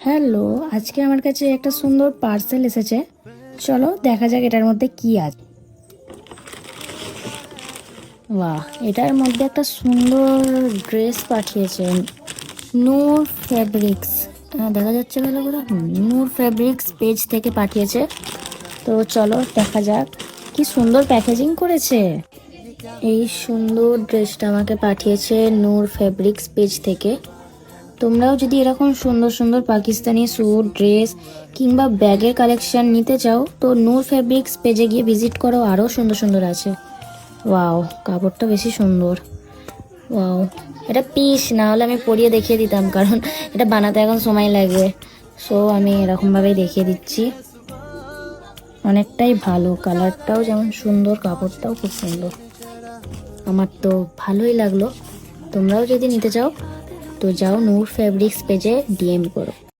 Hello, আজকে আমার কাছে একটা সুন্দর পার্সেল এসেছে। চলো দেখা যাক এটার মধ্যে কি আছে। বাহ, এটার মধ্যে একটা সুন্দর ড্রেস পাঠিয়েছেন নূর ফ্যাব্রিক্স। দেখা যাচ্ছে ভালো করে? নূর ফ্যাব্রিক্স পেজ থেকে পাঠিয়েছে। তো চলো দেখা যাক। কি সুন্দর প্যাকেজিং করেছে। এই সুন্দর ড্রেসটা আমাকে পাঠিয়েছে নূর ফ্যাব্রিক্স পেজ থেকে। তোমরাও যদি এরকম সুন্দর সুন্দর পাকিস্তানি স্যুট, ড্রেস কিংবা ব্যাগের কালেকশন নিতে চাও তো নূর ফেব্রিক্স পেজে গিয়ে ভিজিট করো, আরও সুন্দর সুন্দর আছে। ওয়াও, কাপড়টা বেশি সুন্দর। ওয়াও, এটা পিস না হলে আমি পরিয়ে দেখিয়ে দিতাম, কারণ এটা বানাতে এখন সময় লাগবে। সো আমি এরকমভাবেই দেখিয়ে দিচ্ছি। অনেকটাই ভালো, কালারটাও যেমন সুন্দর, কাপড়টাও খুব সুন্দর। আমার তো ভালোই লাগলো। তোমরাও যদি নিতে চাও তো যাও নূর ফেব্রিক্স পেজে ডিএম করো।